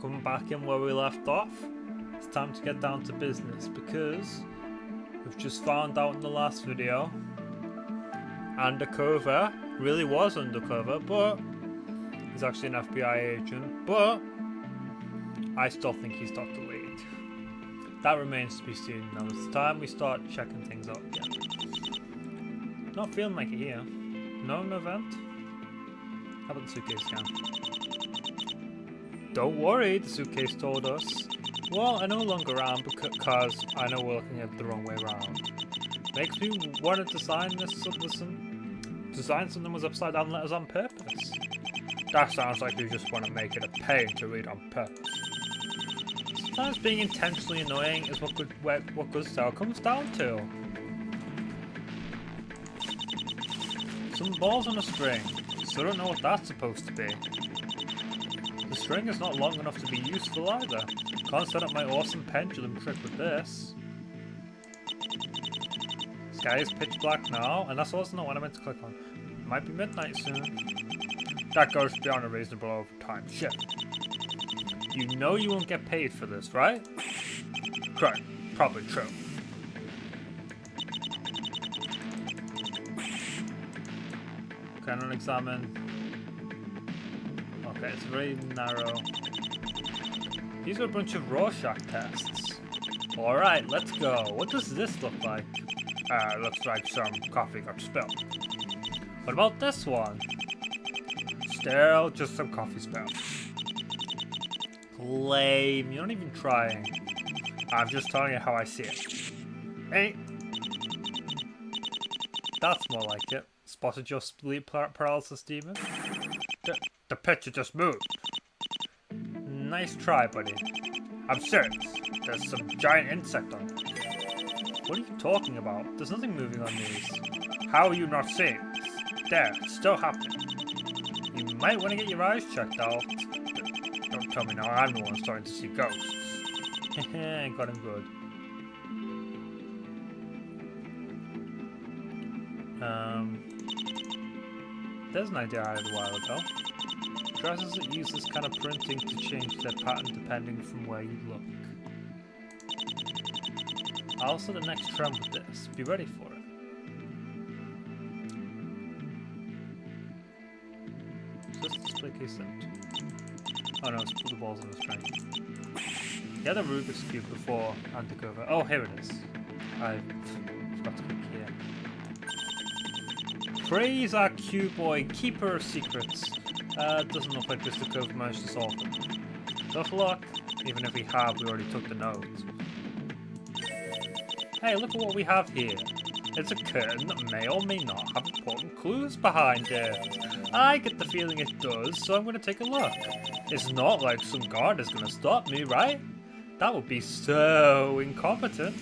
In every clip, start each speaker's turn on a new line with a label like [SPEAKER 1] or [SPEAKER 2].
[SPEAKER 1] coming back in where we left off. It's time to get down to business because we've just found out in the last video Undercover really was undercover, but he's actually an FBI agent, but I still think he's Dr. Wade. That remains to be seen. Now it's time we start checking things out again. Not feeling like it here. No event? How about the suitcase scan? Don't worry, the suitcase told us. Well, I no longer am because I know we're looking at it the wrong way around. Makes me want to design something was upside down letters on purpose. That sounds like you just want to make it a pain to read on purpose. Sometimes being intentionally annoying is what good style comes down to. Some balls on a string. Still don't know what that's supposed to be. The string is not long enough to be useful either. Can't set up my awesome pendulum trick with this. Sky is pitch black now, and that's also not what I meant to click on. It might be midnight soon. That goes beyond a reasonable overtime shift. You know you won't get paid for this, right? Correct. Probably true. Can examine. Okay, it's very narrow. These are a bunch of Rorschach tests. Alright, let's go. What does this look like? Looks like some coffee got spilled. What about this one? Still just some coffee spilled. Lame. You're not even trying. I'm just telling you how I see it. Hey. That's more like it. Spotted your sleep paralysis demon? The picture just moved. Nice try, buddy. I'm serious. There's some giant insect on it. What are you talking about? There's nothing moving on these. How are you not seeing this? There, it's still happening. You might want to get your eyes checked out. Don't tell me now I'm the one starting to see ghosts. Hehe, got him good. There's an idea I had a while ago. Dresses that use this kind of printing to change their pattern depending from where you look. I'll set the next trend with this. Be ready for it. Is this display case empty? Oh no, it's put the balls on the string. You had a Rubik's Cube before Undercover. Oh, here it is. I forgot to click here. Praise our Cube Boy, keeper of secrets. Doesn't look like Mr. Cove managed to solve it. Tough luck. Even if we have, we already took the notes. Hey, look at what we have here. It's a curtain that may or may not have important clues behind it. I get the feeling it does, so I'm going to take a look. It's not like some guard is going to stop me, right? That would be so incompetent.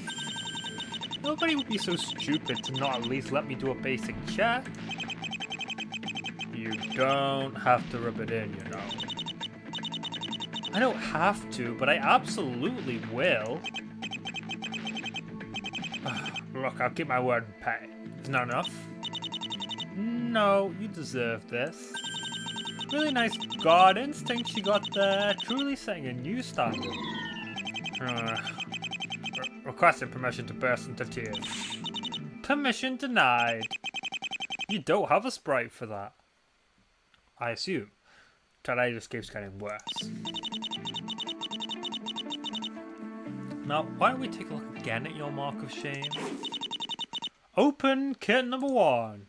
[SPEAKER 1] Nobody would be so stupid to not at least let me do a basic check. You don't have to rub it in, you know. I don't have to, but I absolutely will. Look, I'll keep my word and pay. Is not enough? No, you deserve this. Really nice guard instinct you got there. Truly setting a new standard. Requesting permission to burst into tears. Permission denied. You don't have a sprite for that. I assume. Today just keeps getting worse. Now, why don't we take a look again at your mark of shame? Open kit number 1.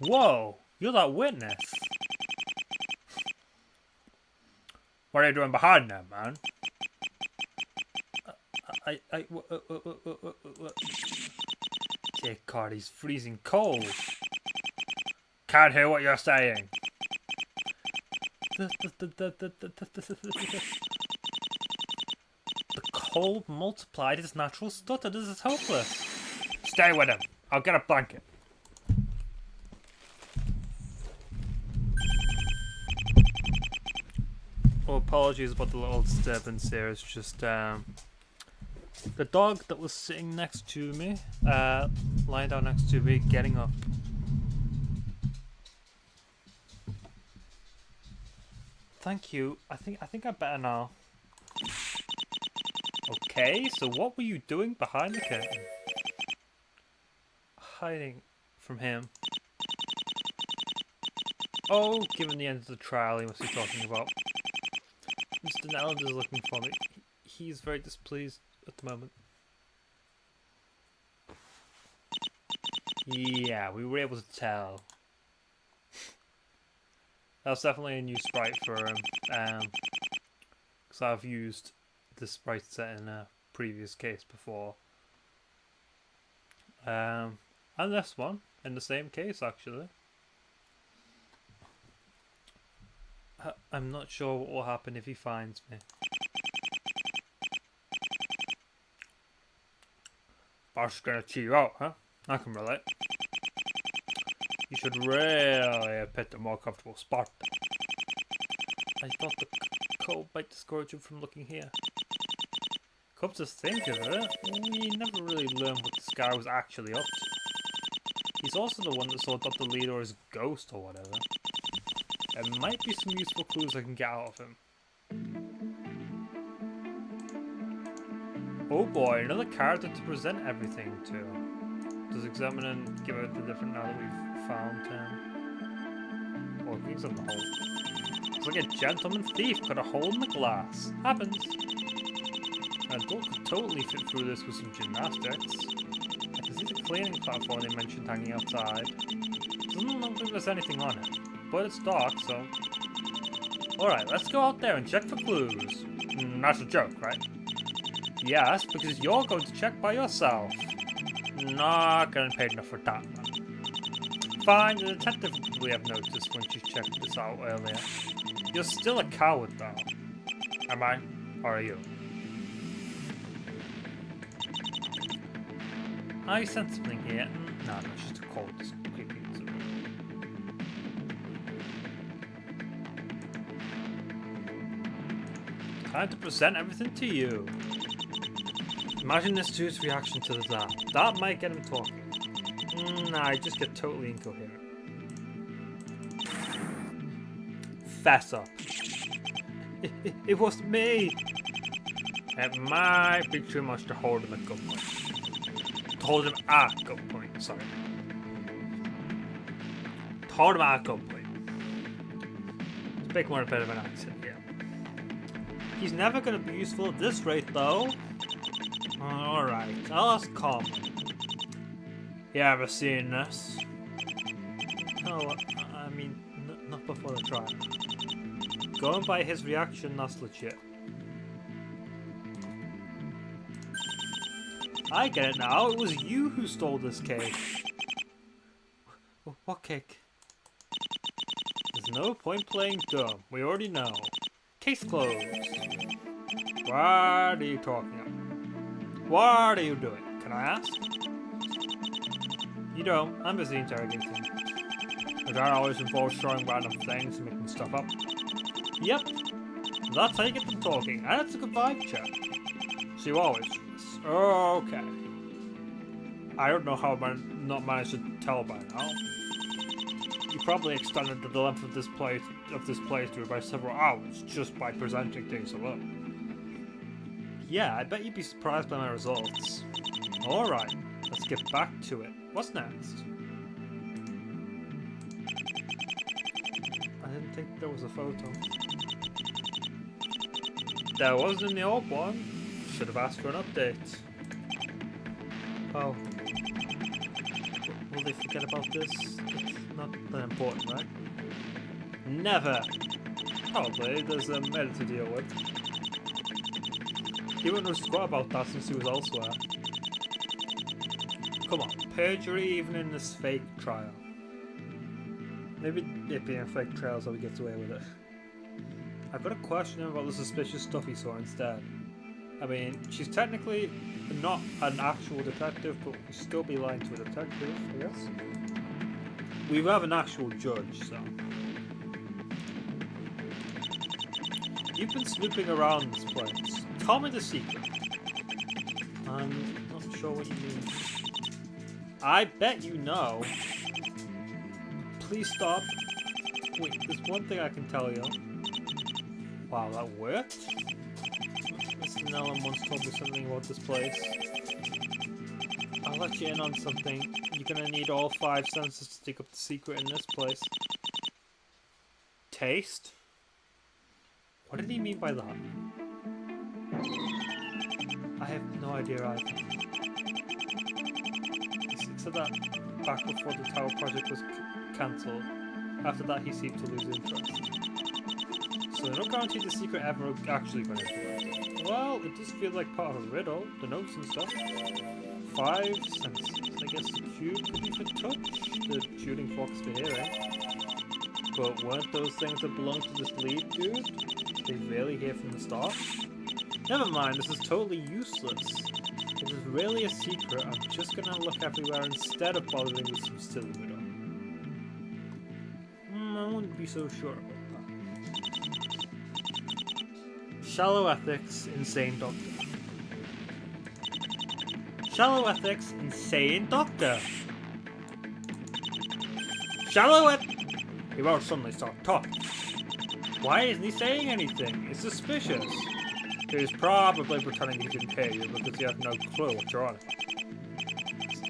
[SPEAKER 1] Whoa, you're that witness. What are you doing behind there, man? Dear God, he's freezing cold. Can't hear what you're saying. The cold multiplied his natural stutter. This is hopeless. Stay with him. I'll get a blanket. Oh, apologies about the little disturbance here. It's just the dog that was sitting next to me, lying down next to me, getting up. thank you. I think I better now. Okay, so what were you doing behind the curtain? Hiding from him. Oh, given the end of the trial, he must be talking about. Mr. Nellend is looking for me. He's very displeased at the moment. Yeah, we were able to tell. That's definitely a new sprite for him. Because I've used this sprite set in a previous case before. And this one, in the same case actually. I'm not sure what will happen if he finds me. That's gonna cheat you out, huh? I can relate. You should really have picked a more comfortable spot. I thought the cold might discourage him from looking here. Come to think of it, we never really learned what this guy was actually up to. He's also the one that saw Dr. Leader as a ghost or whatever. There might be some useful clues I can get out of him. Oh boy, another character to present everything to. Does examine and give it the different now that we've found him? Oh, things on the hole. It's like a gentleman thief cut a hole in the glass. Happens. An adult could totally fit through this with some gymnastics. I can see the cleaning platform they mentioned hanging outside. Doesn't look like there's anything on it, but it's dark, so... Alright, let's go out there and check for clues. That's a joke, right? Yes, because you're going to check by yourself. Not getting paid enough for that, man. Fine, the detective will probably have noticed when she checked this out earlier. You're still a coward, though. Am I? Or are you? I sense something here. No, it's just a cold. Just creepy. Time to present everything to you. Imagine this dude's reaction to that. That might get him talking. Nah, I just get totally incoherent. Fess up. It wasn't me. It might be too much to hold him at gunpoint. To hold him at gunpoint, sorry. To hold him at gunpoint. Let's make more a bit of an accent, yeah. He's never going to be useful at this rate, though. Alright, I'll ask calmly. You ever seen this? No, I mean, not before the trial. Going by his reaction, that's legit. I get it now, it was you who stole this cake. What cake? There's no point playing dumb, we already know. Case closed. What are you talking about? What are you doing? Can I ask? You don't. I'm busy interrogating. The guy always involves throwing random things and making stuff up. Yep. That's how you get them talking. And it's a good vibe check. So you always do this. Okay. I don't know how I not managed to tell by now. You probably extended the length of this playthrough by several hours just by presenting things alone. Yeah, I bet you'd be surprised by my results. Alright, let's get back to it. What's next? I didn't think there was a photo. There wasn't in the old one. Should have asked for an update. Oh. Will they forget about this? It's not that important, right? Never! Probably, there's a matter to deal with. He wouldn't have forgot about that since he was elsewhere. Come on, perjury even in this fake trial. Maybe it being a fake trial so he gets away with it. I've got to question him about the suspicious stuff he saw instead. I mean, she's technically not an actual detective, but we still be lying to a detective, I guess. We have an actual judge, so... You've been snooping around this place. Tell me the secret. I'm not sure what you mean. I bet you know. Please stop. Wait, there's one thing I can tell you. Wow, that worked? Mr. Nellum once told me something about this place. I'll let you in on something. You're gonna need all 5 senses to dig up the secret in this place. Taste? What did he mean by that? I have no idea either. He said that back before the tower project was cancelled. After that, he seemed to lose interest. So no guarantee the secret ever actually went into it. Well, it does feel like part of a riddle, the notes and stuff. 5 senses. I guess the cube could be for touch, the shooting fox for hearing. But weren't those things that belong to this lead dude? They rarely hear from the start? Never mind, this is totally useless. If it's really a secret, I'm just gonna look everywhere instead of bothering with some silly riddle. I wouldn't be so sure about that. Shallow ethics, insane doctor. Shallow ethics, insane doctor. Shallow He won't suddenly start talking. Why isn't he saying anything? It's suspicious. He's probably pretending he didn't hear you because he has no clue what you're on.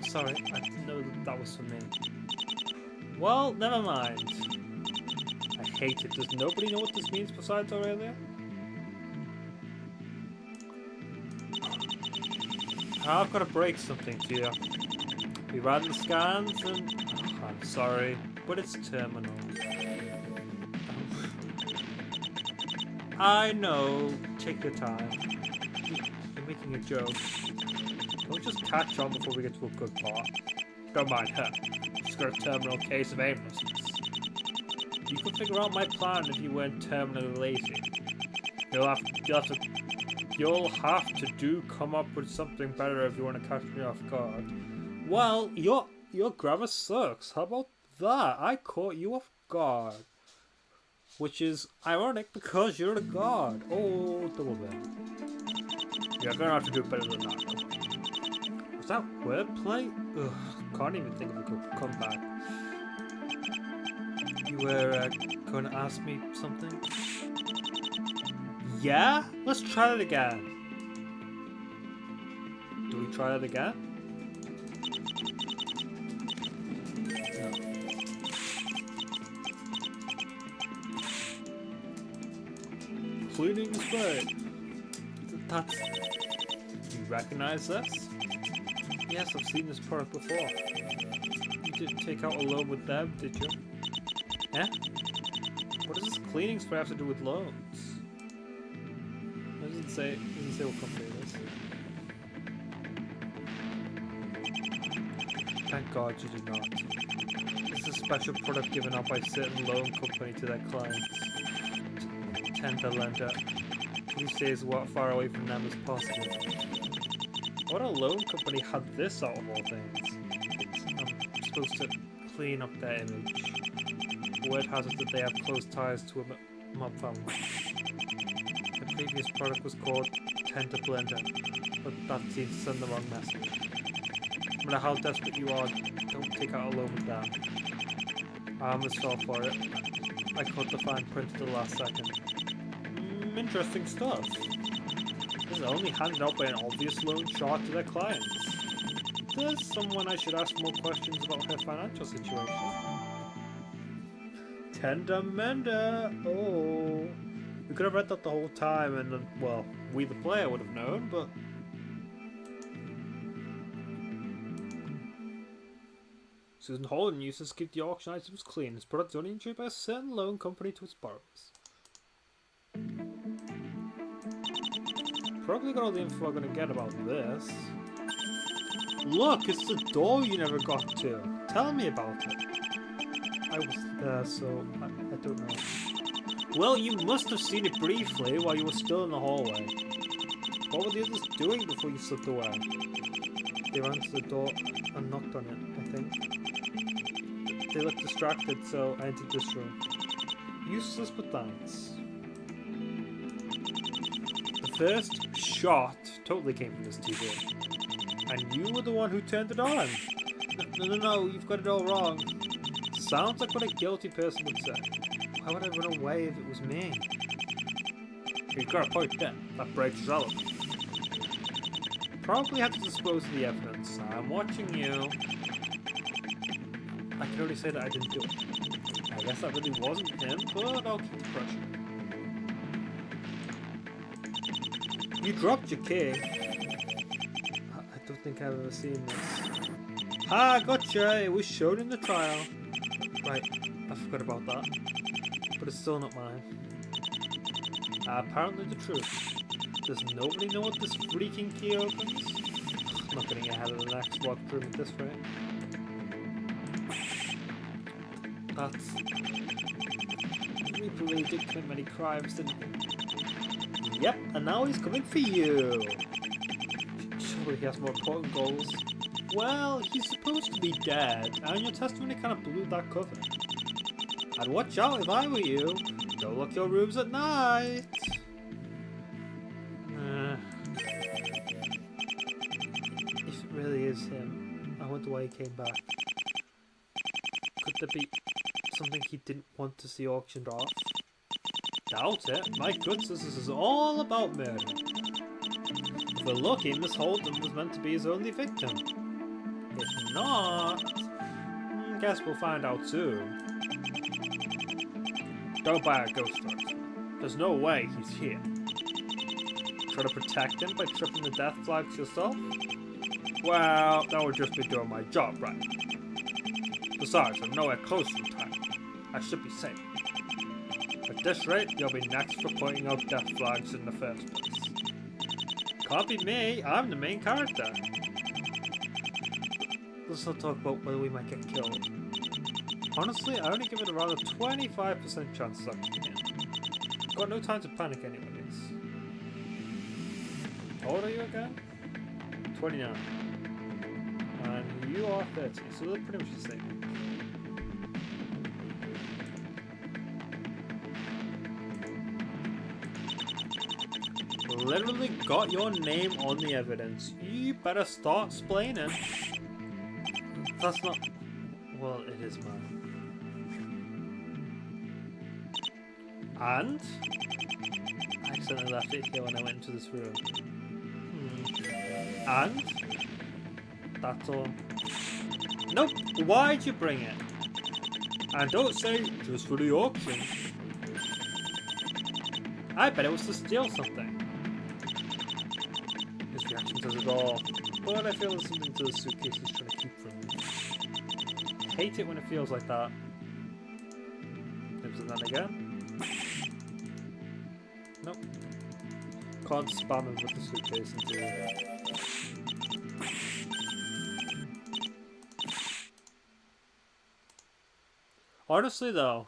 [SPEAKER 1] Sorry, I didn't know that was for me. Well, never mind. I hate it. Does nobody know what this means besides Aurelia? I've got to break something to you. We ran the scans and... Oh, I'm sorry, but it's terminal. I know. Take your time. You're making a joke. Don't just catch on before we get to a good part. Don't mind her. She's got a terminal case of aimlessness. You could figure out my plan if you weren't terminally lazy. You'll have to come up with something better if you want to catch me off guard. Well, your grammar sucks. How about that? I caught you off guard. Which is ironic because you're a god. Oh, double bad. You're gonna have to do better than that. Was that wordplay? Ugh, can't even think of a good comeback. You were going to ask me something? Yeah? Let's try that again. Do we try that again? Cleaning spray. That's... You recognize this? Yes, I've seen this product before. You didn't take out a loan with them, did you? Yeah? What does this cleaning spray have to do with loans? It doesn't say what company it is. Thank God you did not. This is a special product given out by a certain loan company to their clients. Tender lender. Please stay as far away from them as possible. What a loan company had this out of all things? I'm supposed to clean up their image. Word has it that they have close ties to a mob family. The previous product was called Tender Blender, but that seems to send the wrong message. No matter how desperate you are, don't take out a loan with them. I almost fell for it. I caught the fine print at the last second. Interesting stuff. This is only handed out by an obvious loan shark to their clients. There's someone I should ask more questions about her financial situation. Tender Mender! Oh. We could have read that the whole time and then, well, we the player would have known, but... Susan Holden uses to keep the auction items clean. This product is only insured by a certain loan company to its borrowers. Probably got all the info I'm gonna get about this. Look, it's the door you never got to. Tell me about it. I wasn't there, so I don't know. Well, you must have seen it briefly while you were still in the hallway. What were the others doing before you slipped away? They ran to the door and knocked on it, I think. They looked distracted, so I entered this room. Useless, but thanks. The first shot totally came from this TV. And you were the one who turned it on. No, you've got it all wrong. Sounds like what a guilty person would say. Why would I run away if it was me? You got a point there. That breaks his alibi. Probably have to dispose of the evidence. I'm watching you. I can only say that I didn't do it. I guess that really wasn't him, but I'll keep the pressure. You dropped your key. I don't think I've ever seen this. Ha! Gotcha! It was shown in the trial. Right, I forgot about that. But it's still not mine. Apparently the truth. Does nobody know what this freaking key opens? I'm not getting ahead of the next locked room at this rate. That's... Reaper really did commit many crimes, didn't he? Yep, and now he's coming for you! Surely he has more important goals. Well, he's supposed to be dead, and your testimony kind of blew that cover. I'd watch out if I were you. Don't lock your rooms at night! If it really is him, I wonder why he came back. Could there be something he didn't want to see auctioned off? Doubt it. My guts, this is all about murder. If we're lucky, Miss Holden was meant to be his only victim. If not, guess we'll find out soon. Don't buy a ghost story. There's no way he's here. Try to protect him by tripping the death flags yourself? Well, that would just be doing my job, right? Besides, I'm nowhere close in time. I should be safe. At this rate, you'll be next for pointing out death flags in the first place. Can't be me, I'm the main character. Let's not talk about whether we might get killed. Honestly, I only give it around a 25% chance of sucking in. Got no time to panic anyways. How old are you again? 29. And you are 30, so they're pretty much the same. Literally got your name on the evidence. You better start explaining. That's not... Well, it is mine. And? I accidentally left it here when I went into this room. And? That's all. Nope! Why'd you bring it? And don't say, just for the auction. I bet it was to steal something. His reaction says it all. But I feel there's something to the suitcase he's trying to keep from me. Hate it when it feels like that. Is it that again? Nope. Can't spam him with the suitcase until... Honestly though,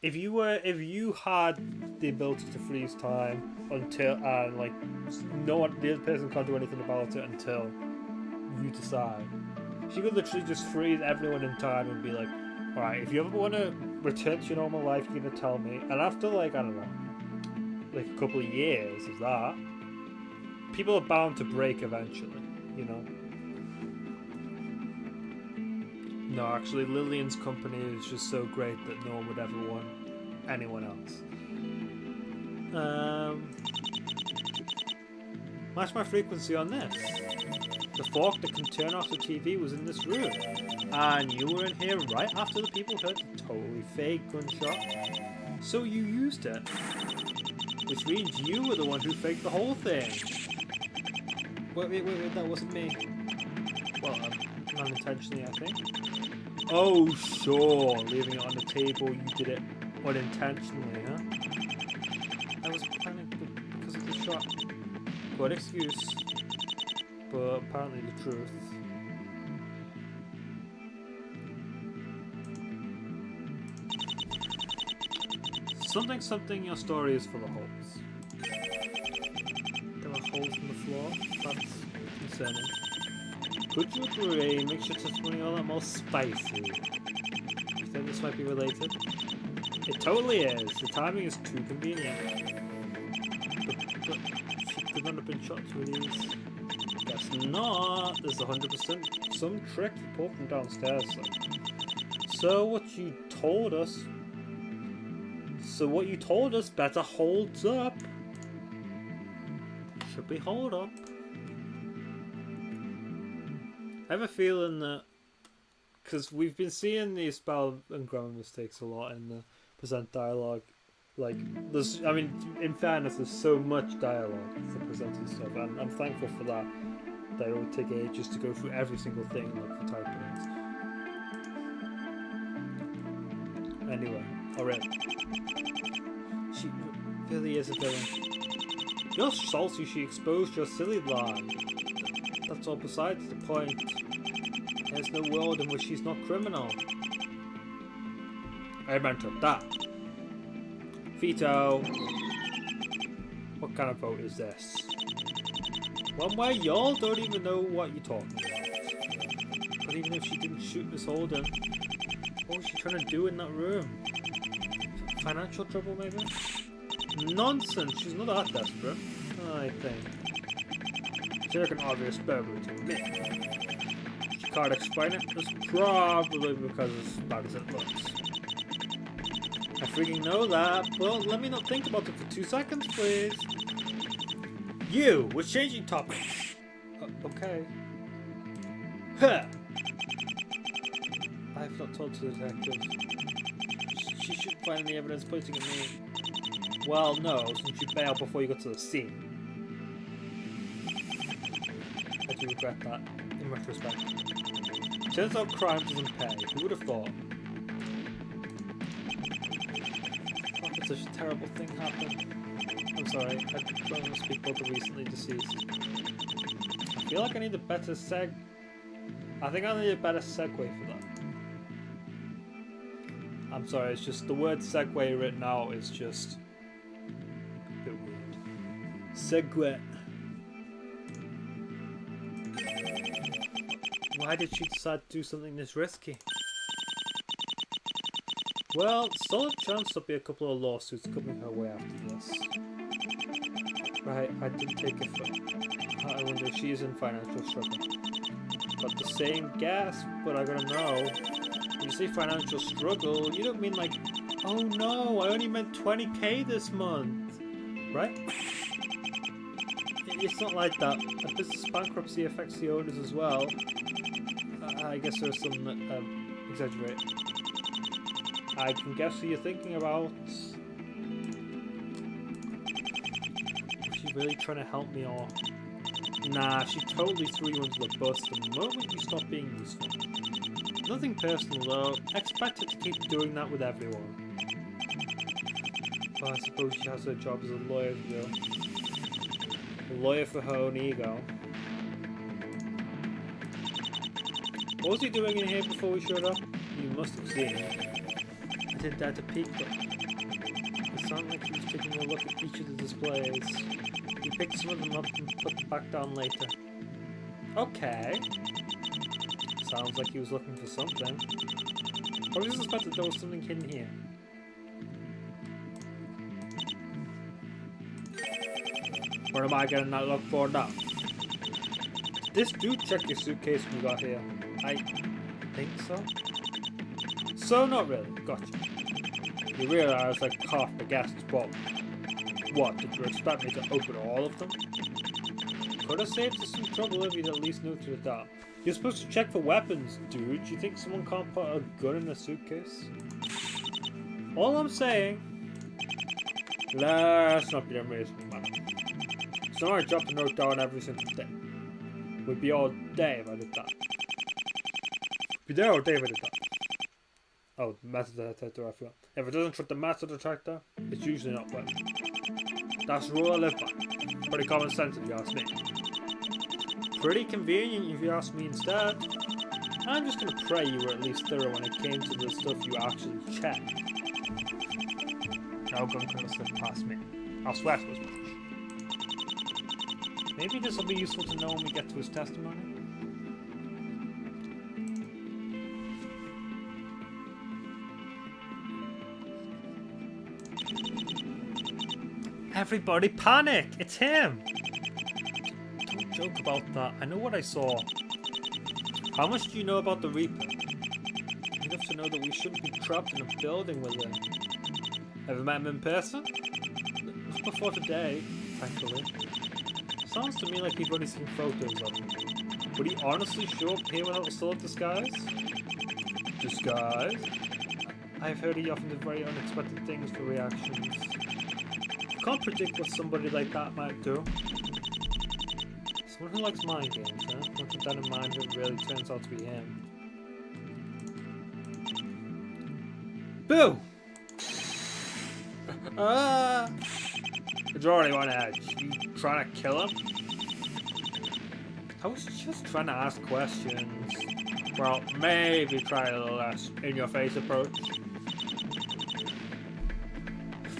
[SPEAKER 1] if you had the ability to freeze time until like no one, the other person can't do anything about it until you decide. She could literally just freeze everyone in time and be like, alright, if you ever want to return to your normal life, you're gonna tell me. And after like, I don't know, like a couple of years of that, people are bound to break eventually, you know? No, actually, Lillian's company is just so great that no one would ever want anyone else. Match my frequency on this. The fork that can turn off the TV was in this room. And you were in here right after the people heard the totally fake gunshot. So you used it. Which means you were the one who faked the whole thing. Wait, that wasn't me. Well, not intentionally, I think. Oh, sure. Leaving it on the table, you did it unintentionally, huh? I was planning because of the shot. Good excuse. But apparently the truth. Something, your story is full of holes. There are holes in the floor? That's concerning. Could you agree, makes your testimony all that more spicy? You think this might be related? It totally is. The timing is too convenient. But she could not have been shot through these. Guess not. There's 100% some trick you pulled from downstairs. So what you told us So what you told us better holds up. Should we hold up? I have a feeling that, because we've been seeing these spell and grammar mistakes a lot in the present dialogue. Like, there's, I mean, in fairness, there's so much dialogue for presenting stuff, and I'm thankful for that. That it would take ages to go through every single thing and look for typos. Anyway, alright. She really is a villain. You're salty she exposed your silly lie. That's all besides the point. There's no world in which she's not criminal. I meant that. Veto. What kind of vote is this? One where y'all don't even know what you're talking about. But even if she didn't shoot Miss Holden, what was she trying to do in that room? Financial trouble, maybe? Nonsense, she's not that desperate, I think. It's like an obvious burglary to me. She can't explain it, it's probably because it's as bad as it looks. I freaking know that, but let me not think about it for 2 seconds, please. You, we're changing topics. Okay. Huh. I've not told the detective. She shouldn't find any evidence pointing at me. Well, no, since you bailed before you got to the scene. I do regret that, in retrospect. Turns out crime doesn't pay. Who would have thought? How could such a terrible thing happen? I'm sorry, I don't want to speak about the recently deceased. I feel like I need a better I think I need a better segue for that. I'm sorry, it's just the word segue written out is just a bit weird. Segue. Why did she decide to do something this risky? Well, solid chance there'll be a couple of lawsuits coming her way after this. Right, I didn't take a foot. I wonder if she is in financial struggle. Got the same guess, but I gotta know. When you say financial struggle, you don't mean like, oh no, I only meant 20k this month, right? It's not like that. A business bankruptcy affects the owners as well. I guess there's some that exaggerate. I can guess who you're thinking about. Is she really trying to help me or... Nah, she totally threw you under the bus the moment you stopped being useful. Nothing personal though. Expect her to keep doing that with everyone. Well, I suppose she has her job as a lawyer to do. A lawyer for her own ego. What was he doing in here before we showed up? You must have seen it. I didn't dare to peek, but it sounded like he was taking a look at each of the displays. He picked some of them up and put them back down later. Okay. Sounds like he was looking for something. Probably suspected there was something hidden here. What am I getting that look for now? This dude checked your suitcase when you got here. I think so. So not really. Gotcha. You realize I coughed the guests, but what, did you expect me to open all of them? Could have saved us some trouble if you'd at least noted it down. You're supposed to check for weapons, dude. You think someone can't put a gun in a suitcase? All I'm saying, let's not be unreasonable, man. It's not my job to note down every single thing. We'd be all day if I did that. Be there all day if I did that. Oh, metal detector, I forgot. If it doesn't trip the metal detector, it's usually not well. That's the rule I live by. Pretty common sense if you ask me. Pretty convenient if you ask me instead. I'm just gonna pray you were at least thorough when it came to the stuff you actually checked. No gun could have slipped past me. I'll swear to as much. Maybe this will be useful to know when we get to his testimony. Everybody panic! It's him! Don't joke about that. I know what I saw. How much do you know about the Reaper? Enough to know that we shouldn't be trapped in a building with him. Ever met him in person? Not before today, thankfully. Sounds to me like you've only seen photos of him. Would he honestly show up here without a sword disguise? Disguise? I've heard he often does very unexpected things for reactions. Can't predict what somebody like that might do. Someone who likes mind games, huh? I'll keep that in mind if it really turns out to be him. Boo! It's already on edge. You trying to kill him? I was just trying to ask questions. Well, maybe try a little less in-your-face approach.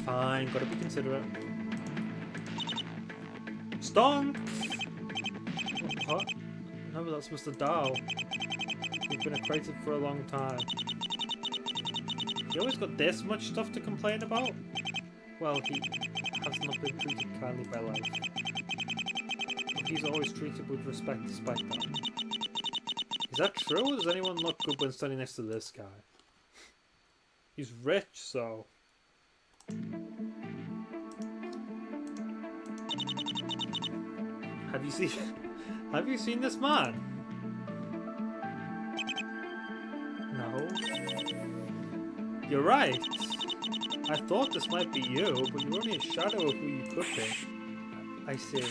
[SPEAKER 1] Fine, gotta be considerate. Stonk! What? No, but that's Mr. Dow. He's been acquainted for a long time. He always got this much stuff to complain about? Well, he has not been treated kindly by life. But he's always treated with respect despite that. Is that true, or does anyone look good when standing next to this guy? He's rich, so... Have you seen this man? No. You're right. I thought this might be you, but you're only a shadow of who you could be. I see.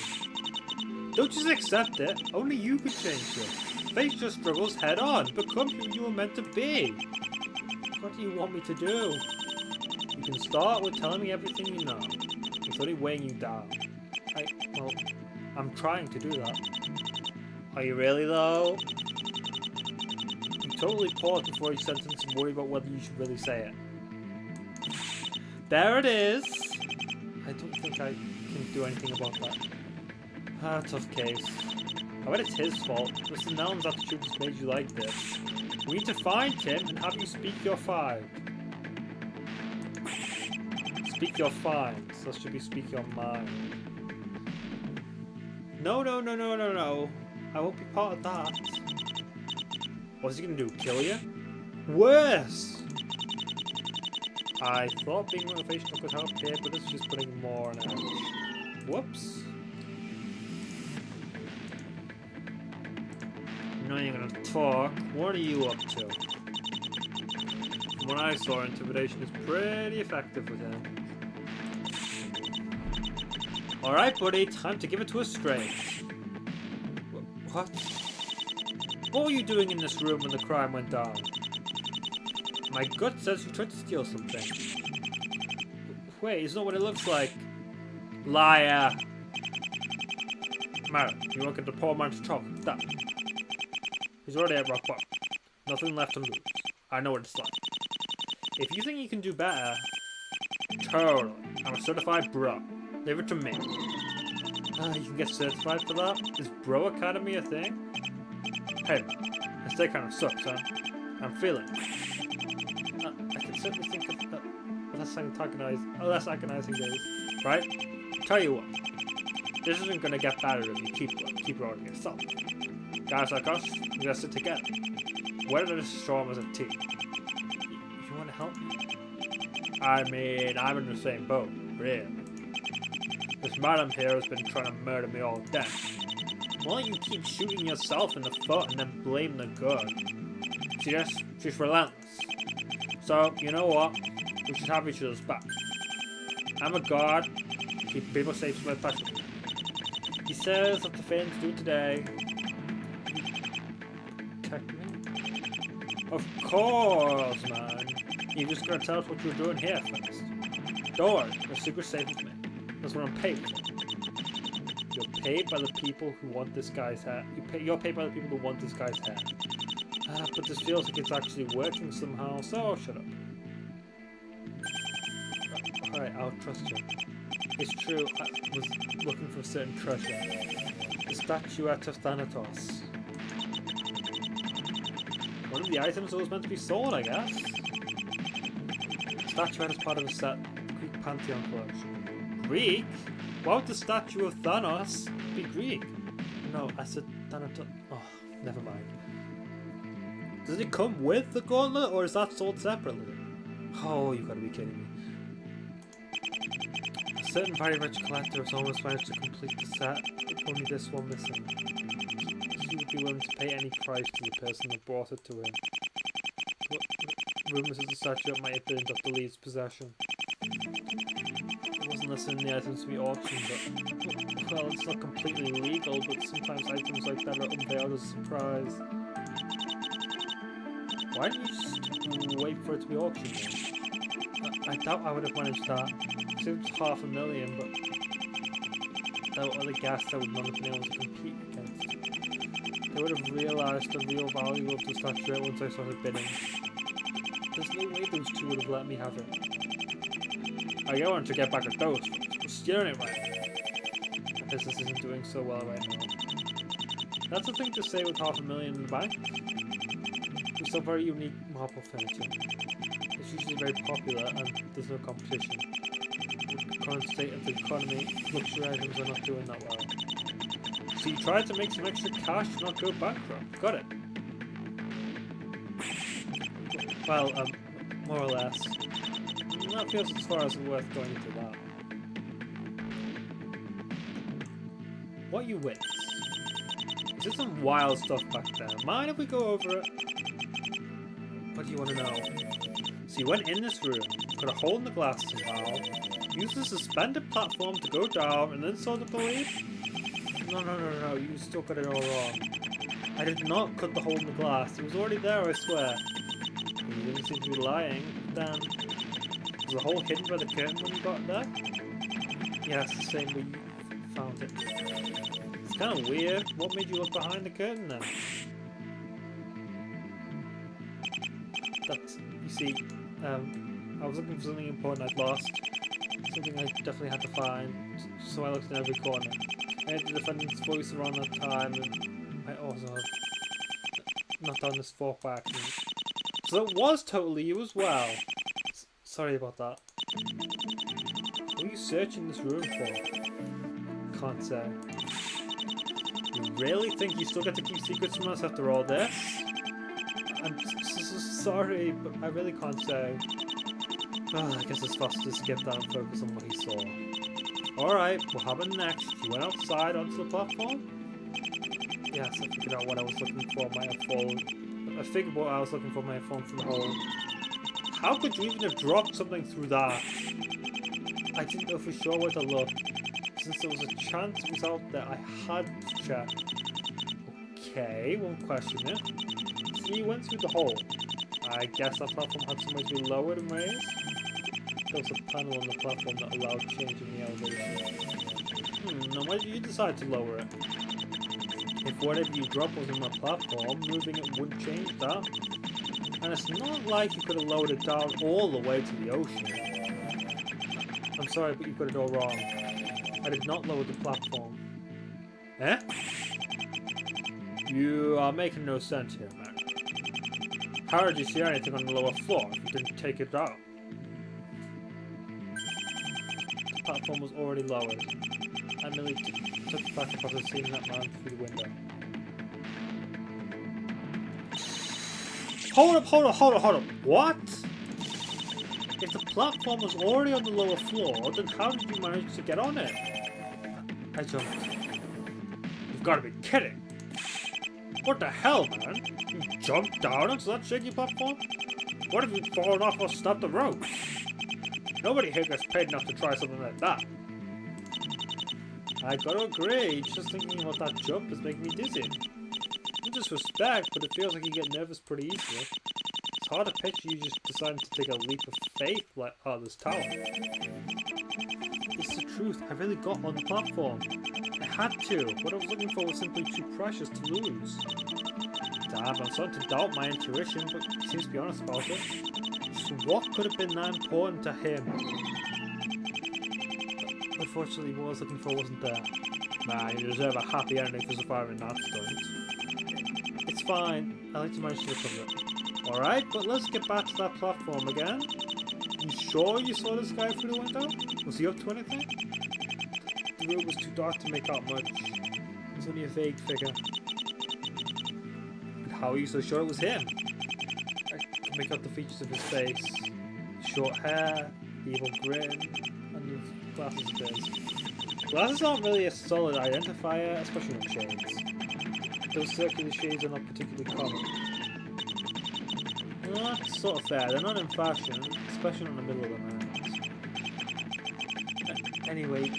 [SPEAKER 1] Don't just accept it. Only you could change it. Face your struggles head on. Become who you were meant to be. What do you want me to do? You can start with telling me everything you know. It's only weighing you down. Well, I'm trying to do that. Are you really, though? You totally paused before each sentence and worry about whether you should really say it. There it is! I don't think I can do anything about that. Tough case. I bet it's his fault. Mr. Nellen's attitude has made you like this. We need to find him and have you speak your find. Speak your find. So that should be speak your mind. No. I won't be part of that. What's he gonna do? Kill you? Worse! I thought being motivational could help here, but it's just putting more on edge. Whoops. You know you're gonna talk. What are you up to? From what I saw, intimidation is pretty effective with him. Alright, buddy, time to give it to us straight. What? What were you doing in this room when the crime went down? My gut says you tried to steal something. Wait, isn't that what it looks like? Liar! Man, you won't get the poor man's chocolate. That. He's already at rock bottom. Nothing left to lose. I know what it's like. If you think you can do better, totally. I'm a certified bro. Leave it to me. You can get certified for that? Is Bro Academy a thing? Hey, this day kind of sucks, huh? I'm feeling it. I can certainly think of less agonizing days, right? Tell you what, this isn't gonna get better if you keep rolling yourself. Guys like us, we gotta sit together. Weather this storm as a team. You wanna help me? I mean, I'm in the same boat, really. This madam here has been trying to murder me all day. Why don't you keep shooting yourself in the foot and then blame the gun? She's relentless. So, you know what? We should have each other's back. I'm a guard. Keep people safe is my passion. He says that the fans do today. Protect me? Of course, man. You just gotta tell us what you're doing here first. Don't worry, the secret's safe with me. That's what I'm paid for. You're paid by the people who want this guy's hair. You're paid by the people who want this guy's hair. But this feels like it's actually working somehow, so shut up. Alright, I'll trust you. It's true, I was looking for a certain treasure. The statuette of Thanatos. One of the items that was meant to be sold, I guess. The statuette is part of a set, the Greek Pantheon collection. Greek? Why would the statue of Thanos be Greek? No, I said Thanatos. Oh, never mind. Does it come with the gauntlet, or is that sold separately? Oh, you gotta be kidding me. A certain very rich collector has almost managed to complete the set, with only this one missing. He would be willing to pay any price to the person that brought it to him. Rumours of the statue might have been in Dr. Lee's possession. It wasn't listed in the items to be auctioned, but, well, it's not completely legal, but sometimes items like that are unveiled as a surprise. Why didn't you just wait for it to be auctioned then? I doubt I would have managed that. It was $500,000, but I would have guessed I would not have been able to compete against. They would have realised the real value of the statue once I started bidding. There's no way those two would have let me have it. I want to get back at those for stealing it right. My business isn't doing so well right now. That's a thing to say with $500,000 in the bank. We sell very unique marble furniture. It's usually very popular and there's no competition. With the current state of the economy, luxury items are not doing that well. So you tried to make some extra cash to not go bankrupt. Got it. Well, more or less. That feels as far as worth going into that. What you witness? Is there some wild stuff back there? Mind if we go over it? What do you want to know? So you went in this room, cut a hole in the glass somehow, used a suspended platform to go down, and then saw the belief? No, you still got it all wrong. I did not cut the hole in the glass. It was already there, I swear. You didn't seem to be lying. Then, was the hole hidden by the curtain when you got there? Yes, the same way you found it. It's kind of weird. What made you look behind the curtain then? That's, you see, I was looking for something important I'd lost. Something I definitely had to find. So I looked in every corner. I heard the defendant's voice around that time, and I also have not done this fork by accident. So it was totally you as well. Sorry about that. What are you searching this room for? Can't say. You really think you still get to keep secrets from us after all this? I'm so sorry, but I really can't say. I guess it's best to skip that and focus on what he saw. Alright, what happened next? You went outside onto the platform? Yes, I figured out what I was looking for might have fallen. I figured what I was looking for might have fallen through the hole. How could you even have dropped something through that? I didn't know for sure where to look. Since there was a chance it was out there, I had to check. Okay, won't question it. So you went through the hole. I guess that platform had somewhere to be lowered and raised. There was a panel on the platform that allowed changing the elevation. Now why did you decide to lower it? If whatever you dropped was on the platform, moving it wouldn't change that. And it's not like you could have lowered it down all the way to the ocean. I'm sorry, but you've got it all wrong. I did not lower the platform. Eh? You are making no sense here, man. How did you see anything on the lower floor if you didn't take it out? The platform was already lowered. I merely took it back up after seeing that man through the window. Hold up. What? If the platform was already on the lower floor, then how did you manage to get on it? I jumped. You've got to be kidding. What the hell, man? You jumped down onto that shaky platform? What if you'd fallen off or snapped the rope? Nobody here gets paid enough to try something like that. I gotta agree, just thinking about that jump is making me dizzy. No disrespect, but it feels like you get nervous pretty easily. It's hard to picture you just deciding to take a leap of faith like out of this tower. It's the truth, I really got on the platform. I had to. What I was looking for was simply too precious to lose. Damn, I'm starting to doubt my intuition, but he seems to be honest about it. So what could have been that important to him? Unfortunately, what I was looking for wasn't there. Nah, you deserve a happy ending for surviving that stunt. It's fine. I like to manage to recover it. Alright, but let's get back to that platform again. You sure you saw this guy through the window? Was he up to anything? The room was too dark to make out much. It was only a vague figure. But how are you so sure it was him? I could make out the features of his face. Short hair, the evil grin, and kind of glasses it is. Glasses aren't really a solid identifier, especially on shades. Those circular shades are not particularly common. Well, that's sort of fair. They're not in fashion, especially not in the middle of the night. Anyway,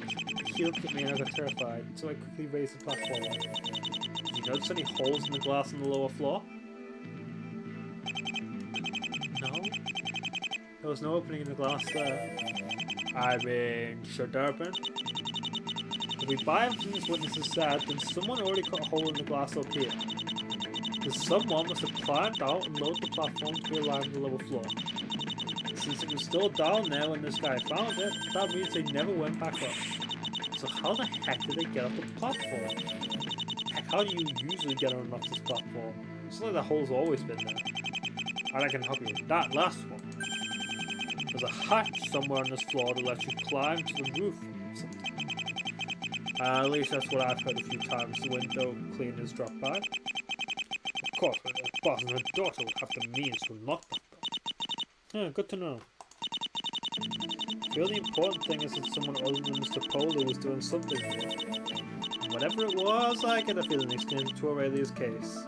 [SPEAKER 1] he looked at me and I got terrified, so I quickly raised the platform. Did you notice any holes in the glass on the lower floor? No. There was no opening in the glass there. I mean, should there have been? If we buy everything this witness has said, then someone already cut a hole in the glass up here. Because someone must have climbed out and lowered the platform to be aligned with the lower floor. Since it was still down there when this guy found it, that means they never went back up. So how the heck did they get up the platform? Heck, how do you usually get on off this platform? It's like the hole's always been there. And I can help you with that last one. There's a hatch somewhere on this floor that lets you climb to the roof or something. At least that's what I've heard a few times the window cleaners drop by. Of course, the boss and her daughter would have the means to unlock that door. Yeah, good to know. The only important thing is that someone other than Mr. Polo was doing something here. Whatever it was, I get a feeling it's going to Aurelia's case.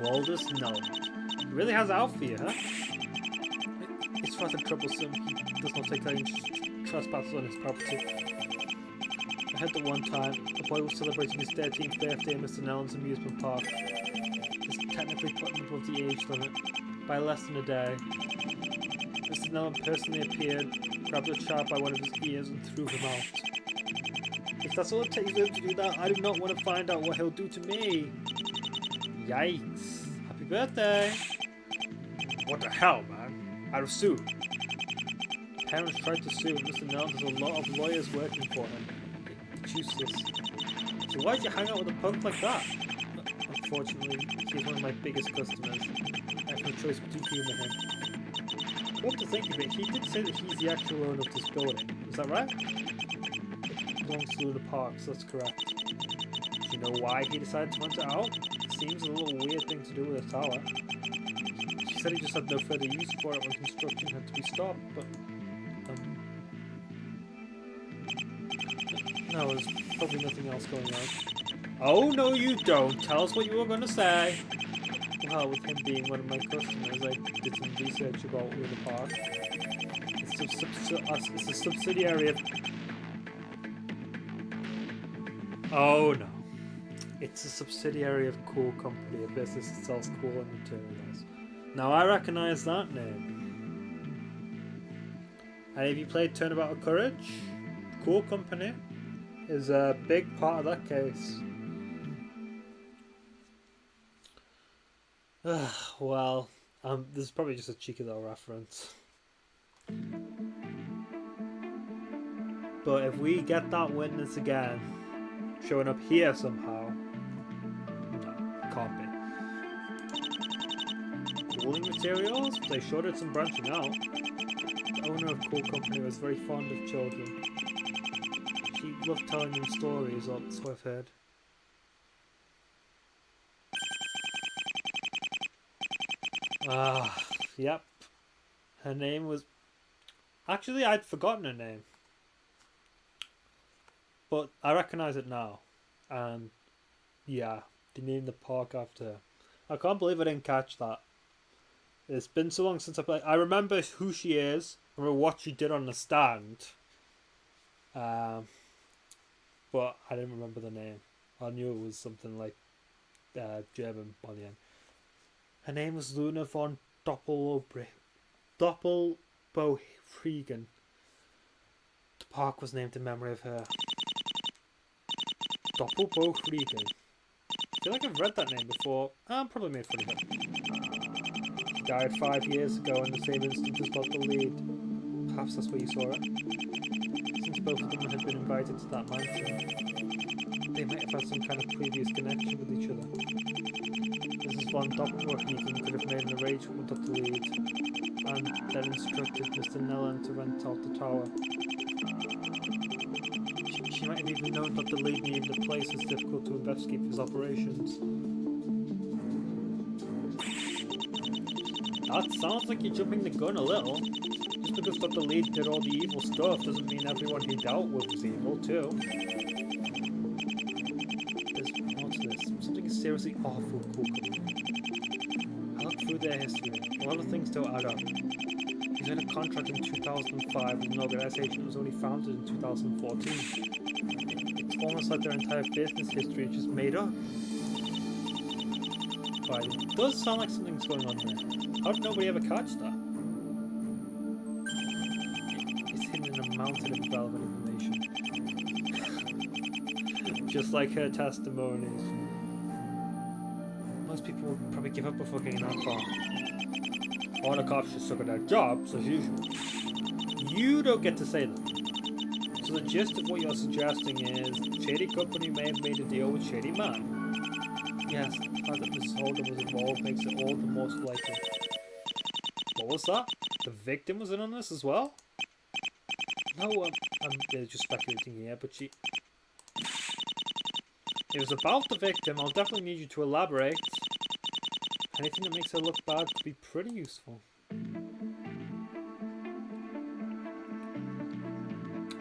[SPEAKER 1] Waldus Nelland. He really has it out for you, huh? It's rather troublesome. He does not take any trespassers on his property. I heard that one time, a boy was celebrating his 13th birthday in Mr. Nelland's amusement park. This technically put him above the age limit by less than a day. Mr. Nelland personally appeared, grabbed the child by one of his ears and threw him out. If that's all it takes for him to do that, I do not want to find out what he'll do to me. Yikes. Happy birthday. What the hell, man? I'd have sued. Parents tried to sue, and Mr. Nelland has a lot of lawyers working for him. It's useless. So why'd you hang out with a punk like that? Unfortunately, he's one of my biggest customers. I have no choice but to humour him. What to think of it, he did say that he's the actual owner of this building. Is that right? It belongs to Luna Park, so that's correct. Do you know why he decided to rent it out? It seems a little weird thing to do with a tower. He said he just had no further use for it when construction had to be stopped, but... no, there's probably nothing else going on. Oh, no you don't! Tell us what you were going to say! Well, with him being one of my customers, I did some research about Luna Park. It's a subsidiary of... oh no. It's a subsidiary of Cool Company, a business that sells cooling materials. Now I recognise that name. And have you played Turnabout of Courage? Cool Company is a big part of that case. Well, this is probably just a cheeky little reference. But if we get that witness again, showing up here somehow, no, can't be. Cooling materials? They sure did some branching out. The owner of Cool Company was very fond of children. She loved telling them stories, or so I've heard. Yep. Her name was... actually, I'd forgotten her name. But I recognise it now. And, yeah, they named the park after her. I can't believe I didn't catch that. It's been so long since I played. I remember who she is. I remember what she did on the stand. But I didn't remember the name. I knew it was something like German on the end. Her name was Luna von Doppelbohrigen. The park was named in memory of her. Doppelbohrigen. I feel like I've read that name before. I'm probably made fun of it. She died 5 years ago in the same instant as Dr. Lead. Perhaps that's where you saw it. Since both of them had been invited to that mansion, they might have had some kind of previous connection with each other. Mrs. von Doppelbohrigen could have made an arrangement with Dr. Lead, and then instructed Mr. Nelland to rent out the tower. She might have even known Dr. Lead needed a place that's difficult to investigate for his operations. That sounds like you're jumping the gun a little. This just because Dr. Lee did all the evil stuff doesn't mean everyone he dealt with was evil too. There's more to this. Something seriously awful cool coming. I looked through their history. A lot of things don't add up. He's had a contract in 2005 with an organisation that was only founded in 2014. It's almost like their entire business history is just made up. But it does sound like something's going on there. How did nobody ever catch that? It's hidden in a mountain of relevant information. Just like her testimonies. Most people would probably give up before getting that far. All the cops just took at their jobs as usual. You don't get to say that. So the gist of what you're suggesting is shady company may have made a deal with shady man. Yes, the fact that Mrs. Holden was involved makes it all the most likely. What was that? The victim was in on this as well? No, I'm just speculating here, but she... It was about the victim. I'll definitely need you to elaborate. Anything that makes her look bad could be pretty useful.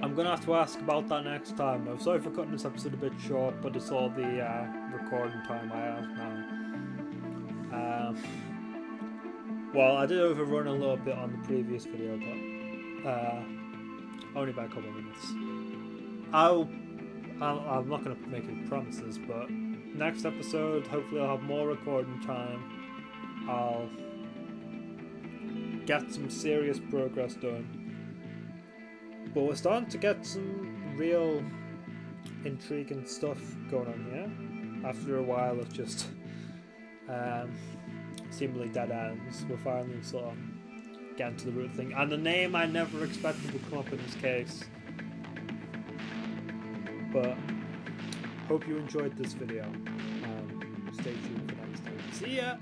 [SPEAKER 1] I'm gonna have to ask about that next time. I'm sorry for cutting this episode a bit short, but it's all the recording time I have now. Well, I did overrun a little bit on the previous video, but only by a couple of minutes. I'm not gonna make any promises, but next episode, hopefully I'll have more recording time. I'll get some serious progress done. But we're starting to get some real intriguing stuff going on here. After a while of just seemingly dead ends, we're finally sort of getting to the root of the thing. And the name I never expected would come up in this case. But hope you enjoyed this video. Stay tuned for next time. See ya!